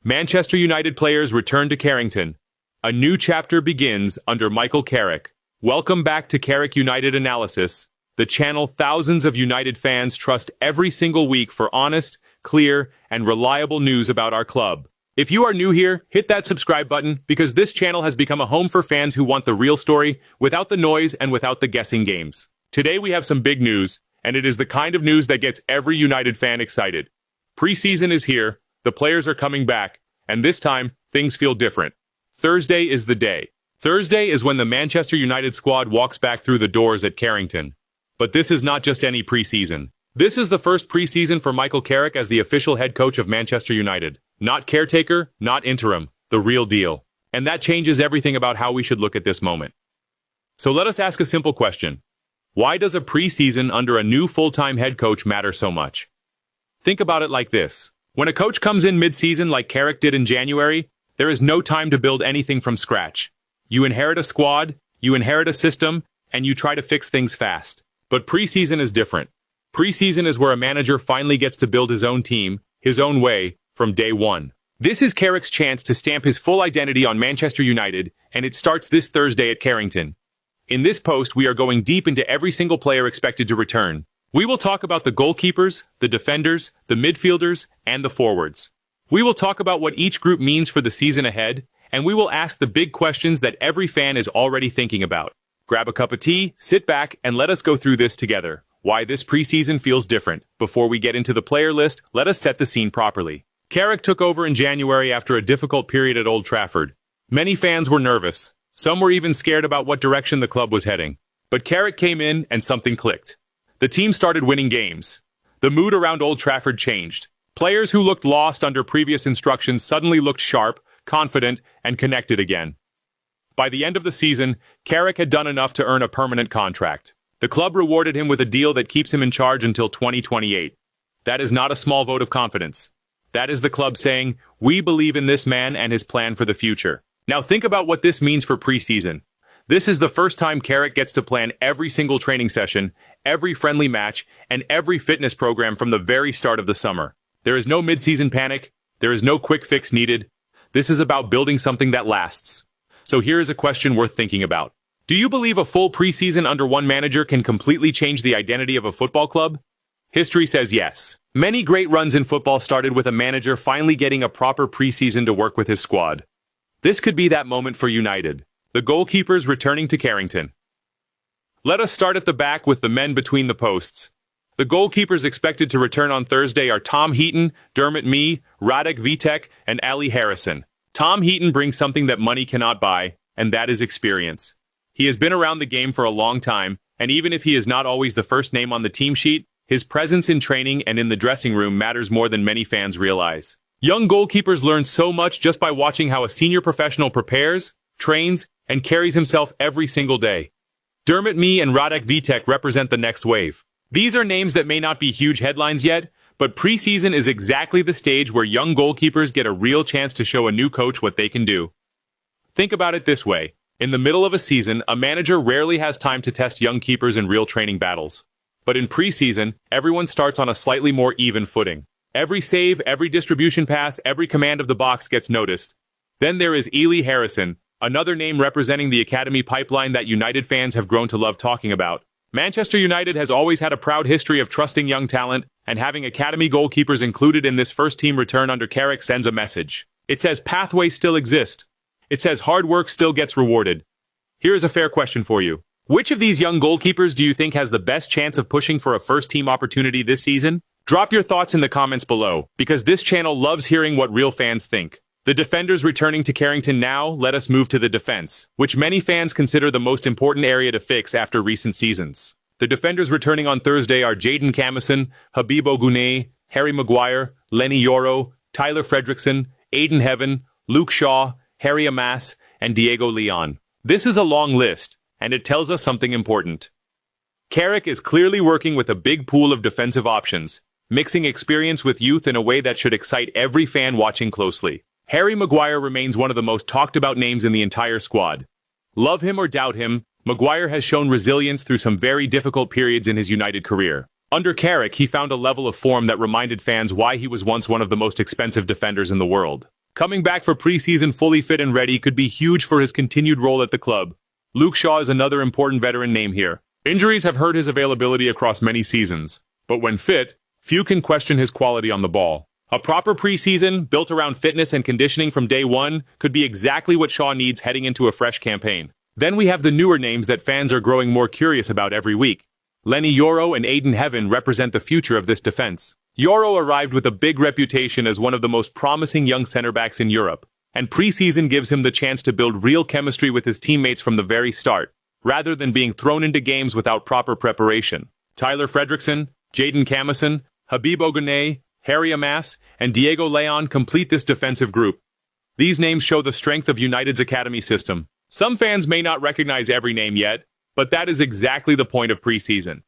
Manchester United players return to Carrington. A new chapter begins under Michael Carrick. Welcome back to Carrick United Analysis, the channel thousands of United fans trust every single week for honest, clear, and reliable news about our club. If you are new here, hit that subscribe button because this channel has become a home for fans who want the real story, without the noise and without the guessing games. Today we have some big news, and it is the kind of news that gets every United fan excited. Preseason is here, the players are coming back, and this time, things feel different. Thursday is the day. Thursday is when the Manchester United squad walks back through the doors at Carrington. But this is not just any preseason. This is the first preseason for Michael Carrick as the official head coach of Manchester United. Not caretaker, not interim, the real deal. And that changes everything about how we should look at this moment. So let us ask a simple question. Why does a preseason under a new full-time head coach matter so much? Think about it like this. When a coach comes in mid-season like Carrick did in January, there is no time to build anything from scratch. You inherit a squad, you inherit a system, and you try to fix things fast. But preseason is different. Preseason is where a manager finally gets to build his own team, his own way, from day one. This is Carrick's chance to stamp his full identity on Manchester United, and it starts this Thursday at Carrington. In this post, we are going deep into every single player expected to return. We will talk about the goalkeepers, the defenders, the midfielders, and the forwards. We will talk about what each group means for the season ahead, and we will ask the big questions that every fan is already thinking about. Grab a cup of tea, sit back, and let us go through this together. Why this preseason feels different. Before we get into the player list, let us set the scene properly. Carrick took over in January after a difficult period at Old Trafford. Many fans were nervous. Some were even scared about what direction the club was heading. But Carrick came in and something clicked. The team started winning games. The mood around Old Trafford changed. Players who looked lost under previous instructions suddenly looked sharp, confident, and connected again. By the end of the season, Carrick had done enough to earn a permanent contract. The club rewarded him with a deal that keeps him in charge until 2028. That is not a small vote of confidence. That is the club saying, we believe in this man and his plan for the future. Now think about what this means for preseason. This is the first time Carrick gets to plan every single training session, every friendly match, and every fitness program from the very start of the summer. There is no mid-season panic. There is no quick fix needed. This is about building something that lasts. So here is a question worth thinking about. Do you believe a full preseason under one manager can completely change the identity of a football club? History says yes. Many great runs in football started with a manager finally getting a proper preseason to work with his squad. This could be that moment for United. The goalkeepers returning to Carrington. Let us start at the back with the men between the posts. The goalkeepers expected to return on Thursday are Tom Heaton, Dermot Mee, Radek Vitek, and Ali Harrison. Tom Heaton brings something that money cannot buy, and that is experience. He has been around the game for a long time, and even if he is not always the first name on the team sheet, his presence in training and in the dressing room matters more than many fans realize. Young goalkeepers learn so much just by watching how a senior professional prepares, trains, and carries himself every single day. Dermot Mee and Radek Vitek represent the next wave. These are names that may not be huge headlines yet, but preseason is exactly the stage where young goalkeepers get a real chance to show a new coach what they can do. Think about it this way. In the middle of a season, a manager rarely has time to test young keepers in real training battles. But in preseason, everyone starts on a slightly more even footing. Every save, every distribution pass, every command of the box gets noticed. Then there is Ali Harrison, another name representing the academy pipeline that United fans have grown to love talking about. Manchester United has always had a proud history of trusting young talent, and having academy goalkeepers included in this first-team return under Carrick sends a message. It says pathways still exist. It says hard work still gets rewarded. Here is a fair question for you. Which of these young goalkeepers do you think has the best chance of pushing for a first-team opportunity this season? Drop your thoughts in the comments below, because this channel loves hearing what real fans think. The defenders returning to Carrington now, let us move to the defense, which many fans consider the most important area to fix after recent seasons. The defenders returning on Thursday are Jadon Camison, Habib Oguneye, Harry Maguire, Lenny Yoro, Tyler Fredrickson, Aiden Heaven, Luke Shaw, Harry Amas, and Diego Leon. This is a long list, and it tells us something important. Carrick is clearly working with a big pool of defensive options, mixing experience with youth in a way that should excite every fan watching closely. Harry Maguire remains one of the most talked about names in the entire squad. Love him or doubt him, Maguire has shown resilience through some very difficult periods in his United career. Under Carrick, he found a level of form that reminded fans why he was once one of the most expensive defenders in the world. Coming back for preseason fully fit and ready could be huge for his continued role at the club. Luke Shaw is another important veteran name here. Injuries have hurt his availability across many seasons, but when fit, few can question his quality on the ball. A proper preseason, built around fitness and conditioning from day one, could be exactly what Shaw needs heading into a fresh campaign. Then we have the newer names that fans are growing more curious about every week. Lenny Yoro and Aiden Heaven represent the future of this defense. Yoro arrived with a big reputation as one of the most promising young center-backs in Europe, and preseason gives him the chance to build real chemistry with his teammates from the very start, rather than being thrown into games without proper preparation. Tyler Fredrickson, Jaden Camison, Habib Ogunay, Harry Amas, and Diego Leon complete this defensive group. These names show the strength of United's academy system. Some fans may not recognize every name yet, but that is exactly the point of preseason.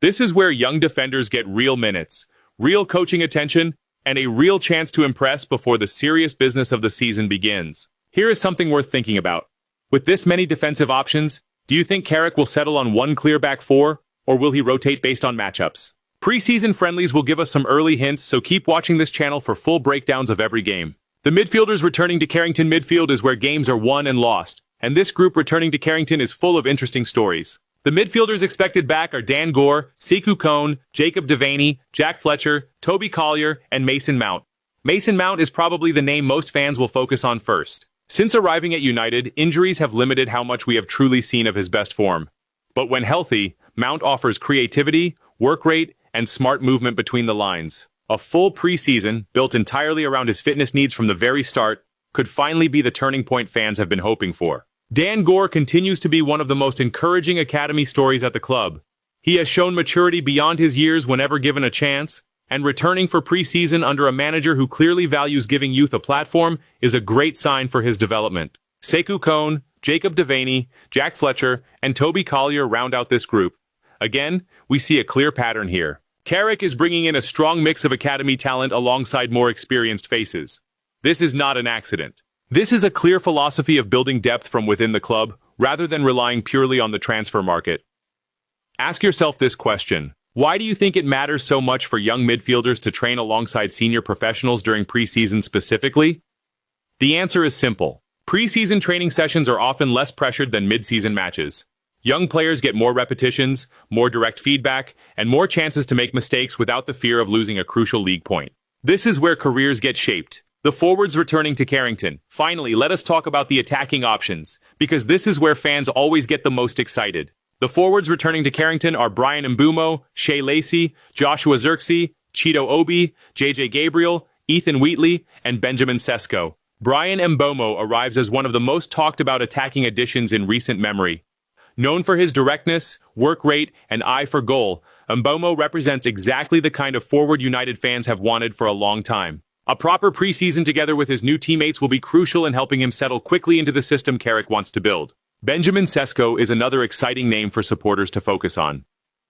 This is where young defenders get real minutes, real coaching attention, and a real chance to impress before the serious business of the season begins. Here is something worth thinking about. With this many defensive options, do you think Carrick will settle on one clear back four, or will he rotate based on matchups? Preseason friendlies will give us some early hints, so keep watching this channel for full breakdowns of every game. The midfielders returning to Carrington midfield is where games are won and lost, and this group returning to Carrington is full of interesting stories. The midfielders expected back are Dan Gore, Sekou Kone, Jacob Devaney, Jack Fletcher, Toby Collier, and Mason Mount. Mason Mount is probably the name most fans will focus on first. Since arriving at United, injuries have limited how much we have truly seen of his best form. But when healthy, Mount offers creativity, work rate, and smart movement between the lines. A full preseason, built entirely around his fitness needs from the very start, could finally be the turning point fans have been hoping for. Dan Gore continues to be one of the most encouraging academy stories at the club. He has shown maturity beyond his years whenever given a chance, and returning for preseason under a manager who clearly values giving youth a platform is a great sign for his development. Sekou Kone, Jacob Devaney, Jack Fletcher, and Toby Collier round out this group. Again, we see a clear pattern here. Carrick is bringing in a strong mix of academy talent alongside more experienced faces. This is not an accident. This is a clear philosophy of building depth from within the club, rather than relying purely on the transfer market. Ask yourself this question. Why do you think it matters so much for young midfielders to train alongside senior professionals during preseason specifically? The answer is simple. Preseason training sessions are often less pressured than mid-season matches. Young players get more repetitions, more direct feedback, and more chances to make mistakes without the fear of losing a crucial league point. This is where careers get shaped. The forwards returning to Carrington. Finally, let us talk about the attacking options, because this is where fans always get the most excited. The forwards returning to Carrington are Brian Mbeumo, Shea Lacey, Joshua Zirkzee, Cheeto Obi, JJ Gabriel, Ethan Wheatley, and Benjamin Sesko. Brian Mbeumo arrives as one of the most talked about attacking additions in recent memory. Known for his directness, work rate, and eye for goal, Mbeumo represents exactly the kind of forward United fans have wanted for a long time. A proper preseason together with his new teammates will be crucial in helping him settle quickly into the system Carrick wants to build. Benjamin Sesko is another exciting name for supporters to focus on.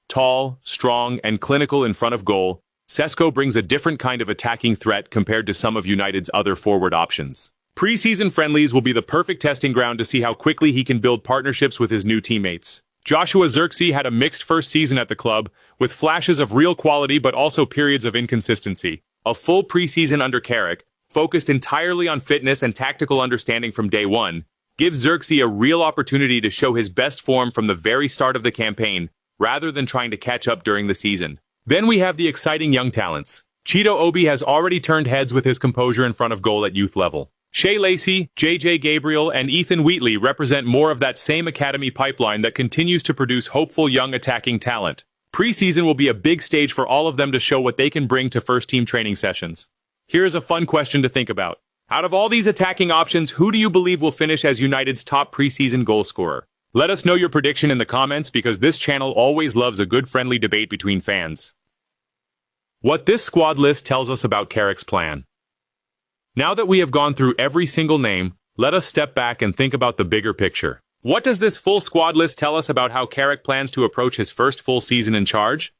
Tall, strong, and clinical in front of goal, Sesko brings a different kind of attacking threat compared to some of United's other forward options. Preseason friendlies will be the perfect testing ground to see how quickly he can build partnerships with his new teammates. Joshua Zirkzee had a mixed first season at the club, with flashes of real quality but also periods of inconsistency. A full preseason under Carrick, focused entirely on fitness and tactical understanding from day one, gives Zirkzee a real opportunity to show his best form from the very start of the campaign, rather than trying to catch up during the season. Then we have the exciting young talents. Cheeto Obi has already turned heads with his composure in front of goal at youth level. Shea Lacey, JJ Gabriel, and Ethan Wheatley represent more of that same academy pipeline that continues to produce hopeful young attacking talent. Preseason will be a big stage for all of them to show what they can bring to first-team training sessions. Here's a fun question to think about. Out of all these attacking options, who do you believe will finish as United's top preseason goal scorer? Let us know your prediction in the comments, because this channel always loves a good friendly debate between fans. What this squad list tells us about Carrick's plan. Now that we have gone through every single name, let us step back and think about the bigger picture. What does this full squad list tell us about how Carrick plans to approach his first full season in charge?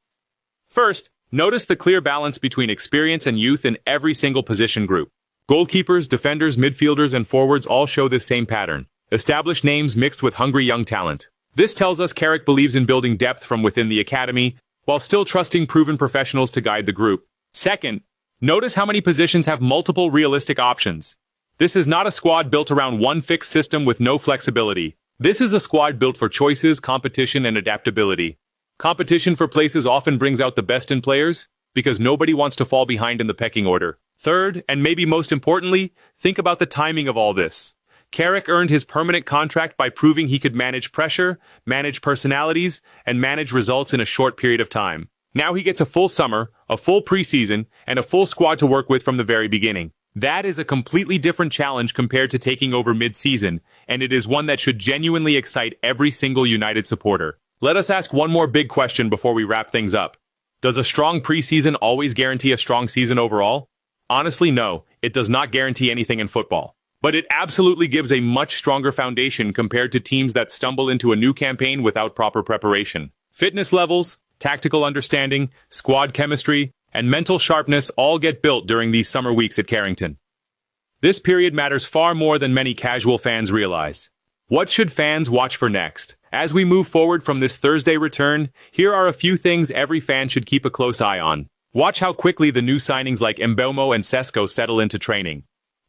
First, notice the clear balance between experience and youth in every single position group. Goalkeepers, defenders, midfielders, and forwards all show this same pattern. Established names mixed with hungry young talent. This tells us Carrick believes in building depth from within the academy, while still trusting proven professionals to guide the group. Second, notice how many positions have multiple realistic options. This is not a squad built around one fixed system with no flexibility. This is a squad built for choices, competition, and adaptability. Competition for places often brings out the best in players, because nobody wants to fall behind in the pecking order. Third, and maybe most importantly, think about the timing of all this. Carrick earned his permanent contract by proving he could manage pressure, manage personalities, and manage results in a short period of time. Now he gets a full summer, a full preseason, and a full squad to work with from the very beginning. That is a completely different challenge compared to taking over mid-season, and it is one that should genuinely excite every single United supporter. Let us ask one more big question before we wrap things up. Does a strong preseason always guarantee a strong season overall? Honestly, no, it does not guarantee anything in football. But it absolutely gives a much stronger foundation compared to teams that stumble into a new campaign without proper preparation. Fitness levels, tactical understanding, squad chemistry, and mental sharpness all get built during these summer weeks at Carrington. This period matters far more than many casual fans realize. What should fans watch for next? As we move forward from this Thursday return, here are a few things every fan should keep a close eye on. Watch how quickly the new signings like Mbeumo and Sesko settle into training.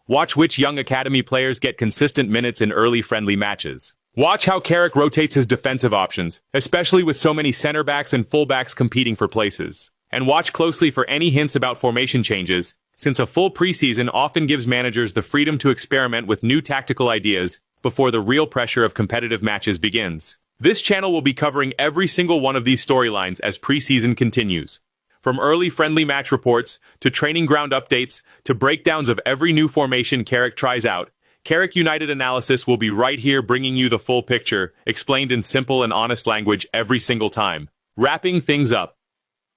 Watch which young academy players get consistent minutes in early friendly matches. Watch how Carrick rotates his defensive options, especially with so many center backs and fullbacks competing for places. And watch closely for any hints about formation changes, since a full preseason often gives managers the freedom to experiment with new tactical ideas before the real pressure of competitive matches begins. This channel will be covering every single one of these storylines as preseason continues. From early friendly match reports, to training ground updates, to breakdowns of every new formation Carrick tries out, Carrick United Analysis will be right here bringing you the full picture, explained in simple and honest language every single time. Wrapping things up.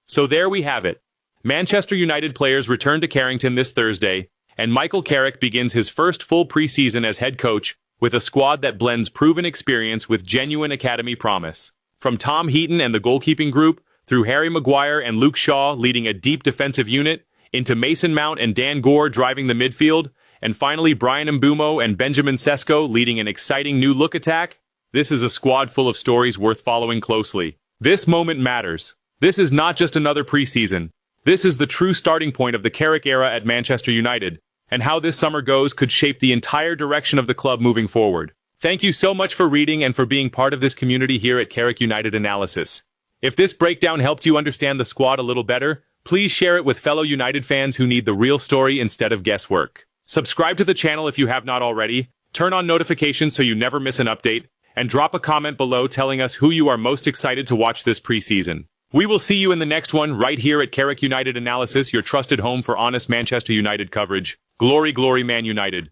So there we have it. Manchester United players return to Carrington this Thursday, and Michael Carrick begins his first full preseason as head coach with a squad that blends proven experience with genuine academy promise. From Tom Heaton and the goalkeeping group, through Harry Maguire and Luke Shaw leading a deep defensive unit, into Mason Mount and Dan Gore driving the midfield, and finally Bryan Mbeumo and Benjamin Sesko leading an exciting new look attack, this is a squad full of stories worth following closely. This moment matters. This is not just another preseason. This is the true starting point of the Carrick era at Manchester United, and how this summer goes could shape the entire direction of the club moving forward. Thank you so much for reading and for being part of this community here at Carrick United Analysis. If this breakdown helped you understand the squad a little better, please share it with fellow United fans who need the real story instead of guesswork. Subscribe to the channel if you have not already, turn on notifications so you never miss an update, and drop a comment below telling us who you are most excited to watch this preseason. We will see you in the next one right here at Carrick United Analysis, your trusted home for honest Manchester United coverage. Glory, glory, Man United.